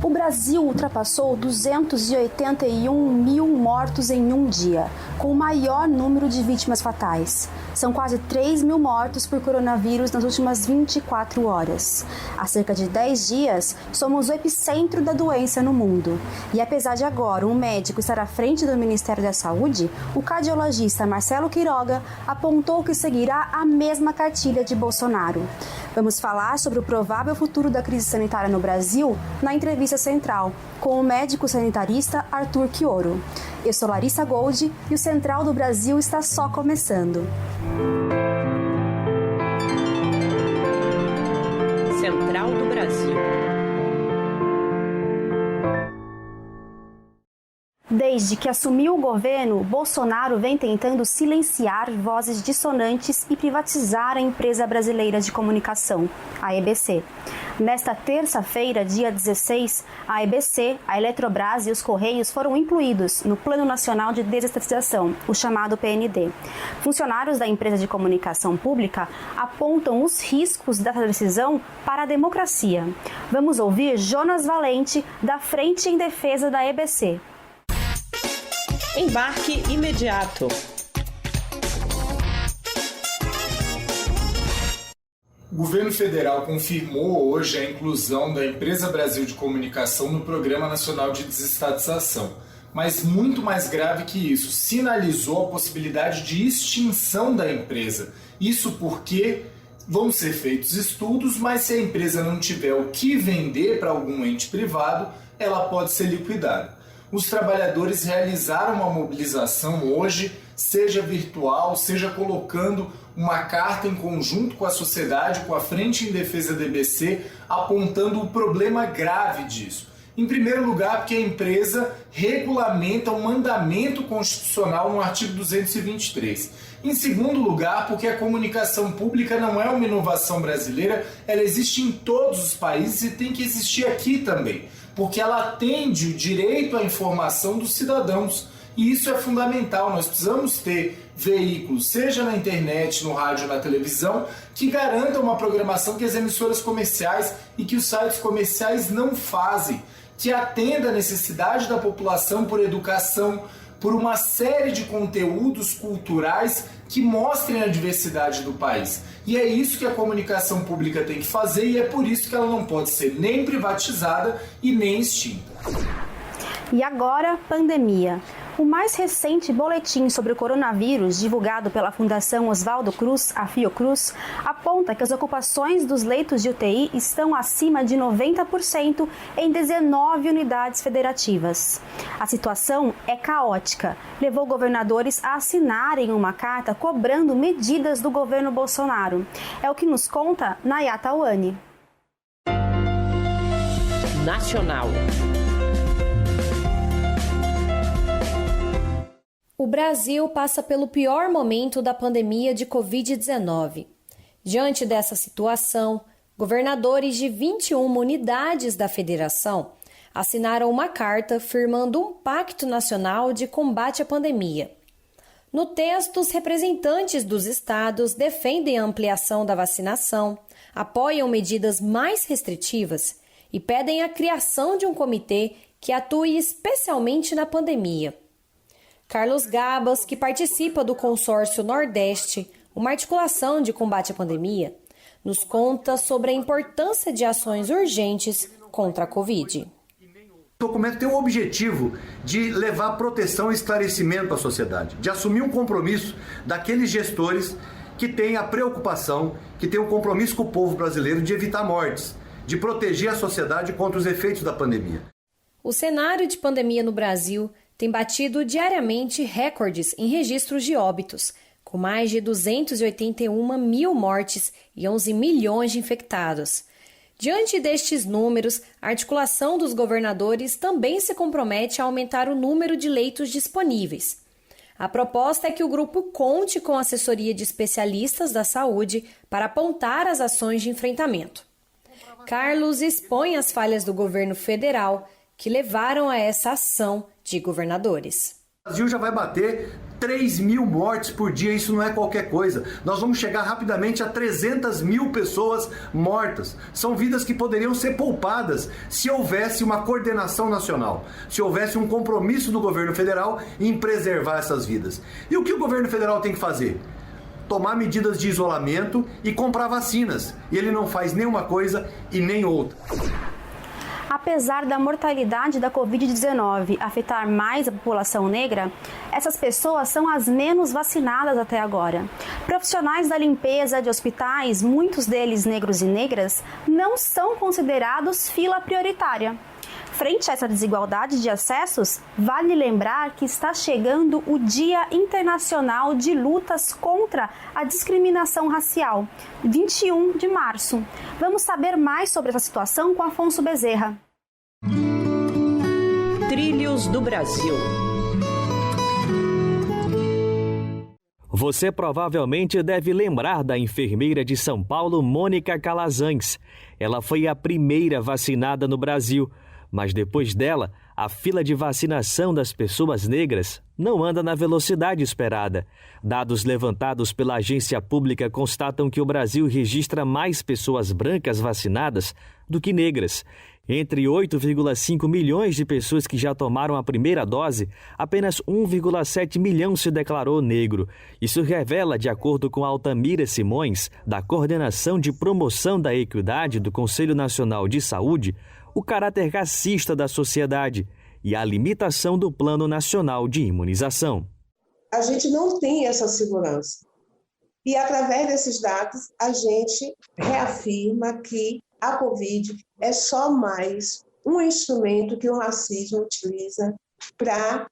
O Brasil ultrapassou 281 mil mortos em um dia, com o maior número de vítimas fatais. São quase 3 mil mortos por coronavírus nas últimas 24 horas. Há cerca de 10 dias, somos o epicentro da doença no mundo. E apesar de agora um médico estar à frente do Ministério da Saúde, o cardiologista Marcelo Queiroga apontou que seguirá a mesma cartilha de Bolsonaro. Vamos falar sobre o provável futuro da crise sanitária no Brasil na entrevista central, com o médico sanitarista Arthur Quioro. Eu sou Larissa Gold e o Central do Brasil está só começando. Central do Brasil. Desde que assumiu o governo, Bolsonaro vem tentando silenciar vozes dissonantes e privatizar a empresa brasileira de comunicação, a EBC. Nesta terça-feira, dia 16, a EBC, a Eletrobras e os Correios foram incluídos no Plano Nacional de Desestatização, o chamado PND. Funcionários da empresa de comunicação pública apontam os riscos dessa decisão para a democracia. Vamos ouvir Jonas Valente, da Frente em Defesa da EBC. Embarque imediato. O governo federal confirmou hoje a inclusão da Empresa Brasil de Comunicação no Programa Nacional de Desestatização. Mas muito mais grave que isso, sinalizou a possibilidade de extinção da empresa. Isso porque vão ser feitos estudos, mas se a empresa não tiver o que vender para algum ente privado, ela pode ser liquidada. Os trabalhadores realizaram uma mobilização hoje, seja virtual, seja colocando uma carta em conjunto com a sociedade, com a Frente em Defesa da EBC, apontando o problema grave disso. Em primeiro lugar, porque a empresa regulamenta um mandamento constitucional no artigo 223. Em segundo lugar, porque a comunicação pública não é uma inovação brasileira, ela existe em todos os países e tem que existir aqui também, porque ela atende o direito à informação dos cidadãos. E isso é fundamental, nós precisamos ter veículos, seja na internet, no rádio, na televisão, que garantam uma programação que as emissoras comerciais e que os sites comerciais não fazem, que atenda a necessidade da população por educação, por uma série de conteúdos culturais que mostrem a diversidade do país. E é isso que a comunicação pública tem que fazer e é por isso que ela não pode ser nem privatizada e nem extinta. E agora, pandemia. O mais recente boletim sobre o coronavírus, divulgado pela Fundação Oswaldo Cruz, a Fiocruz, aponta que as ocupações dos leitos de UTI estão acima de 90% em 19 unidades federativas. A situação é caótica, levou governadores a assinarem uma carta cobrando medidas do governo Bolsonaro. É o que nos conta Nayata Wani. Nacional. O Brasil passa pelo pior momento da pandemia de Covid-19. Diante dessa situação, governadores de 21 unidades da federação assinaram uma carta firmando um pacto nacional de combate à pandemia. No texto, os representantes dos estados defendem a ampliação da vacinação, apoiam medidas mais restritivas e pedem a criação de um comitê que atue especialmente na pandemia. Carlos Gabas, que participa do Consórcio Nordeste, uma articulação de combate à pandemia, nos conta sobre a importância de ações urgentes contra a Covid. O documento tem o objetivo de levar proteção e esclarecimento à sociedade, de assumir um compromisso daqueles gestores que têm a preocupação, que têm um compromisso com o povo brasileiro de evitar mortes, de proteger a sociedade contra os efeitos da pandemia. O cenário de pandemia no Brasil tem batido diariamente recordes em registros de óbitos, com mais de 281 mil mortes e 11 milhões de infectados. Diante destes números, a articulação dos governadores também se compromete a aumentar o número de leitos disponíveis. A proposta é que o grupo conte com a assessoria de especialistas da saúde para apontar as ações de enfrentamento. Carlos expõe as falhas do governo federal que levaram a essa ação de governadores. O Brasil já vai bater 3.000 mortes por dia, isso não é qualquer coisa. Nós vamos chegar rapidamente a 300 mil pessoas mortas. São vidas que poderiam ser poupadas se houvesse uma coordenação nacional, se houvesse um compromisso do governo federal em preservar essas vidas. E o que o governo federal tem que fazer? Tomar medidas de isolamento e comprar vacinas. E ele não faz nenhuma coisa e nem outra. Apesar da mortalidade da Covid-19 afetar mais a população negra, essas pessoas são as menos vacinadas até agora. Profissionais da limpeza de hospitais, muitos deles negros e negras, não são considerados fila prioritária. Frente a essa desigualdade de acessos, vale lembrar que está chegando o Dia Internacional de Lutas contra a Discriminação Racial, 21 de março. Vamos saber mais sobre essa situação com Afonso Bezerra. Trilhos do Brasil. Você provavelmente deve lembrar da enfermeira de São Paulo, Mônica Calazans. Ela foi a primeira vacinada no Brasil. Mas depois dela, a fila de vacinação das pessoas negras não anda na velocidade esperada. Dados levantados pela agência pública constatam que o Brasil registra mais pessoas brancas vacinadas do que negras. Entre 8,5 milhões de pessoas que já tomaram a primeira dose, apenas 1,7 milhão se declarou negro. Isso revela, de acordo com Altamira Simões, da Coordenação de Promoção da Equidade do Conselho Nacional de Saúde, o caráter racista da sociedade e a limitação do Plano Nacional de Imunização. A gente não tem essa segurança. E, através desses dados, a gente reafirma que a Covid é só mais um instrumento que o racismo utiliza para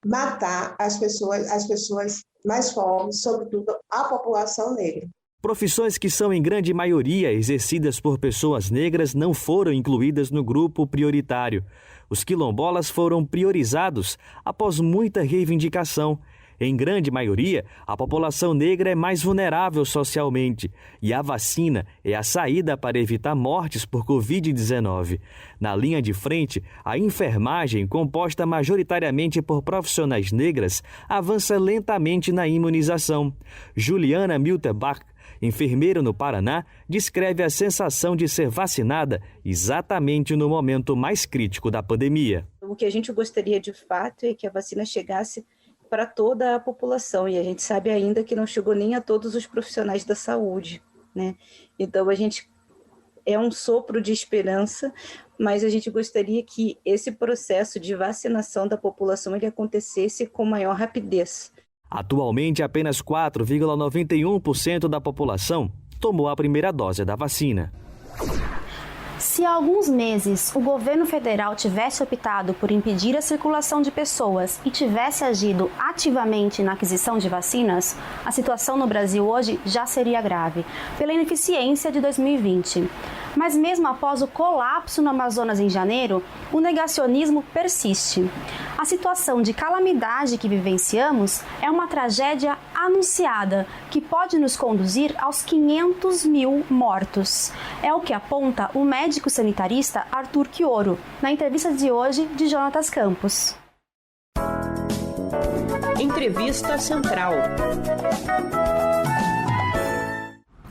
matar as pessoas mais pobres, sobretudo a população negra. Profissões que são em grande maioria exercidas por pessoas negras não foram incluídas no grupo prioritário. Os quilombolas foram priorizados após muita reivindicação. Em grande maioria, a população negra é mais vulnerável socialmente e a vacina é a saída para evitar mortes por Covid-19. Na linha de frente, a enfermagem, composta majoritariamente por profissionais negras, avança lentamente na imunização. Juliana Milterbach, enfermeira no Paraná, descreve a sensação de ser vacinada exatamente no momento mais crítico da pandemia. O que a gente gostaria de fato é que a vacina chegasse para toda a população, e a gente sabe ainda que não chegou nem a todos os profissionais da saúde, né? Então a gente é um sopro de esperança, mas a gente gostaria que esse processo de vacinação da população ele acontecesse com maior rapidez. Atualmente, apenas 4,91% da população tomou a primeira dose da vacina. Se há alguns meses o governo federal tivesse optado por impedir a circulação de pessoas e tivesse agido ativamente na aquisição de vacinas, a situação no Brasil hoje já seria grave, pela ineficiência de 2020. Mas mesmo após o colapso no Amazonas em janeiro, o negacionismo persiste. A situação de calamidade que vivenciamos é uma tragédia anunciada que pode nos conduzir aos 500 mil mortos. É o que aponta o médico sanitarista Arthur Quioro, na entrevista de hoje de Jonatas Campos. Entrevista Central.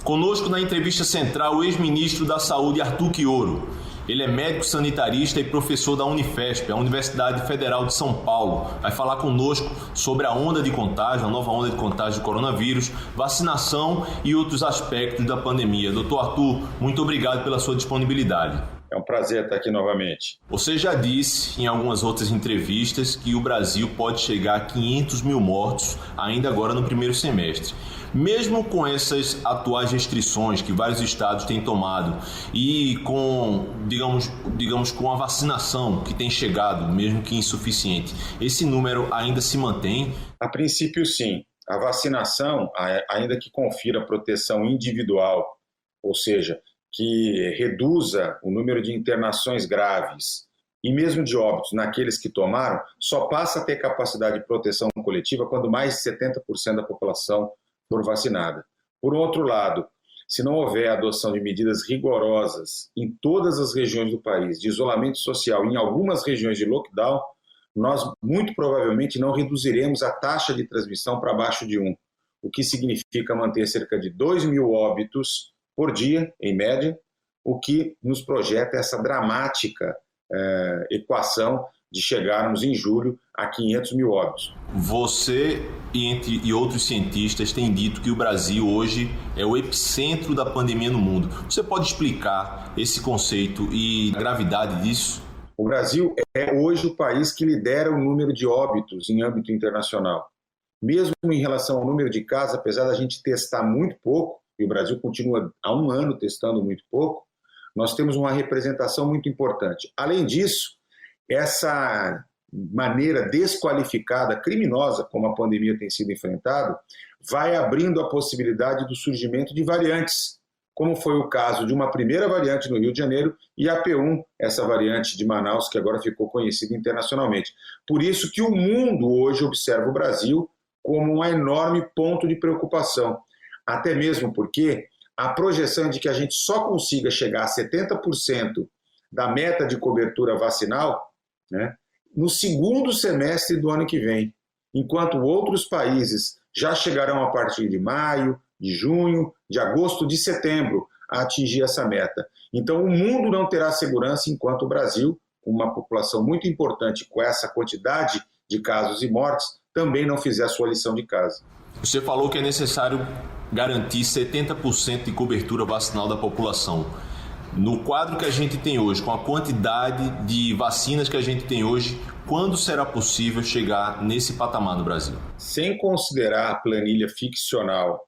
Conosco na entrevista central o ex-ministro da Saúde Arthur Quioro. Ele é médico sanitarista e professor da Unifesp, a Universidade Federal de São Paulo. Vai falar conosco sobre a onda de contágio, a nova onda de contágio do coronavírus, vacinação e outros aspectos da pandemia. Doutor Arthur, muito obrigado pela sua disponibilidade. É um prazer estar aqui novamente. Você já disse em algumas outras entrevistas que o Brasil pode chegar a 500 mil mortos ainda agora no primeiro semestre. Mesmo com essas atuais restrições que vários estados têm tomado e com, digamos, com a vacinação que tem chegado, mesmo que insuficiente, esse número ainda se mantém? A princípio, sim. A vacinação, ainda que confira proteção individual, ou seja, que reduza o número de internações graves e mesmo de óbitos naqueles que tomaram, só passa a ter capacidade de proteção coletiva quando mais de 70% da população for vacinada. Por outro lado, se não houver a adoção de medidas rigorosas em todas as regiões do país, de isolamento social, em algumas regiões de lockdown, nós muito provavelmente não reduziremos a taxa de transmissão para abaixo de 1, o que significa manter cerca de 2.000 óbitos por dia, em média, o que nos projeta essa dramática equação de chegarmos em julho a 500.000 óbitos. Você e outros cientistas têm dito que o Brasil hoje é o epicentro da pandemia no mundo. Você pode explicar esse conceito e a gravidade disso? O Brasil é hoje o país que lidera o número de óbitos em âmbito internacional. Mesmo em relação ao número de casos, apesar da gente testar muito pouco, e o Brasil continua há 1 ano testando muito pouco, nós temos uma representação muito importante. Além disso, essa maneira desqualificada, criminosa, como a pandemia tem sido enfrentada, vai abrindo a possibilidade do surgimento de variantes, como foi o caso de uma primeira variante no Rio de Janeiro e a P1, essa variante de Manaus, que agora ficou conhecida internacionalmente. Por isso que o mundo hoje observa o Brasil como um enorme ponto de preocupação, até mesmo porque a projeção de que a gente só consiga chegar a 70% da meta de cobertura vacinal, né, no segundo semestre do ano que vem, enquanto outros países já chegarão a partir de maio, de junho, de agosto, de setembro a atingir essa meta. Então o mundo não terá segurança enquanto o Brasil, com uma população muito importante, com essa quantidade de casos e mortes, também não fizer a sua lição de casa. Você falou que é necessário garantir 70% de cobertura vacinal da população. No quadro que a gente tem hoje, com a quantidade de vacinas que a gente tem hoje, quando será possível chegar nesse patamar no Brasil? Sem considerar a planilha ficcional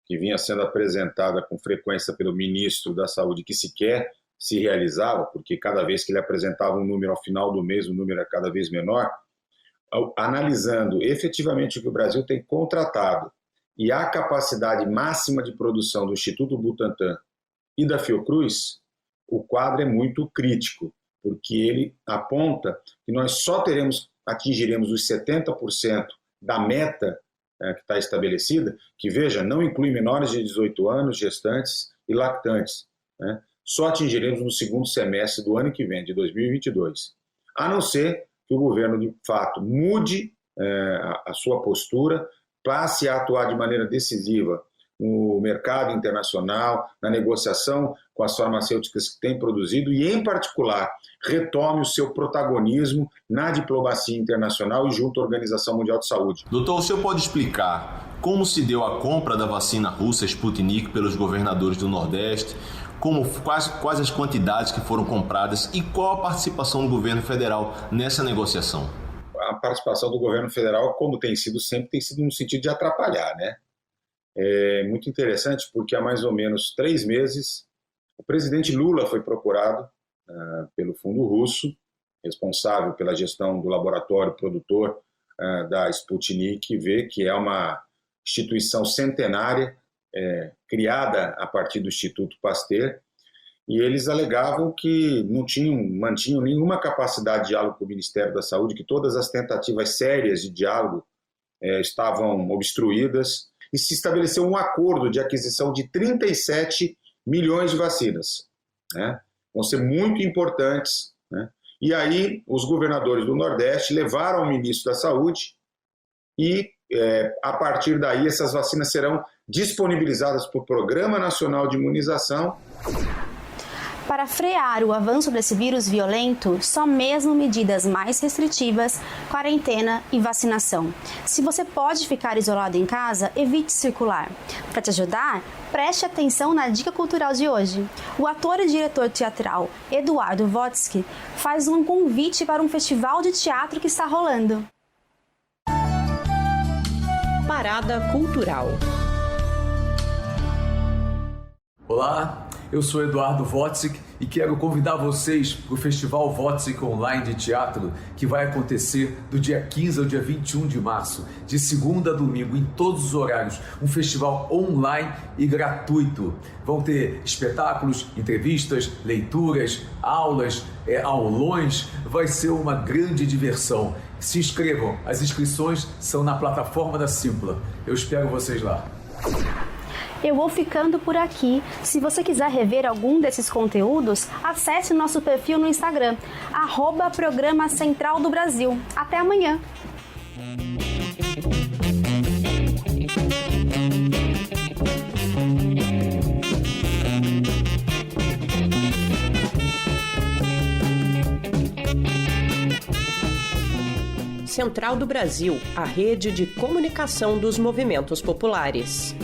que vinha sendo apresentada com frequência pelo ministro da Saúde, que sequer se realizava, porque cada vez que ele apresentava um número ao final do mês, o número era cada vez menor, analisando efetivamente o que o Brasil tem contratado e a capacidade máxima de produção do Instituto Butantan e da Fiocruz, o quadro é muito crítico, porque ele aponta que nós só atingiremos os 70% da meta que está estabelecida, que, veja, não inclui menores de 18 anos, gestantes e lactantes, né? Só atingiremos no segundo semestre do ano que vem, de 2022. A não ser que o governo, de fato, mude a sua postura, passe a atuar de maneira decisiva no mercado internacional, na negociação com as farmacêuticas que têm produzido e, em particular, retome o seu protagonismo na diplomacia internacional e junto à Organização Mundial de Saúde. Doutor, o senhor pode explicar como se deu a compra da vacina russa Sputnik pelos governadores do Nordeste, quais as quantidades que foram compradas e qual a participação do governo federal nessa negociação? A participação do governo federal, como tem sido sempre, tem sido no sentido de atrapalhar, né? É muito interessante porque há mais ou menos 3 meses o presidente Lula foi procurado pelo fundo russo, responsável pela gestão do laboratório produtor da Sputnik V, que é uma instituição centenária criada a partir do Instituto Pasteur, e eles alegavam que não mantinham nenhuma capacidade de diálogo com o Ministério da Saúde, que todas as tentativas sérias de diálogo estavam obstruídas, e se estabeleceu um acordo de aquisição de 37 milhões de vacinas, né? Vão ser muito importantes, né? E aí os governadores do Nordeste levaram ao ministro da Saúde e, a partir daí, essas vacinas serão disponibilizadas para o Programa Nacional de Imunização. Para frear o avanço desse vírus violento, só mesmo medidas mais restritivas, quarentena e vacinação. Se você pode ficar isolado em casa, evite circular. Para te ajudar, preste atenção na dica cultural de hoje. O ator e diretor teatral Eduardo Votsky faz um convite para um festival de teatro que está rolando. Parada Cultural. Olá, eu sou Eduardo Votsky e quero convidar vocês para o Festival Votsky Online de Teatro, que vai acontecer do dia 15 ao dia 21 de março, de segunda a domingo, em todos os horários. Um festival online e gratuito. Vão ter espetáculos, entrevistas, leituras, aulas, aulões. Vai ser uma grande diversão. Se inscrevam, as inscrições são na plataforma da Simpla. Eu espero vocês lá. Eu vou ficando por aqui. Se você quiser rever algum desses conteúdos, acesse o nosso perfil no Instagram, @Programa Central do Brasil. Até amanhã! Central do Brasil, a rede de comunicação dos movimentos populares.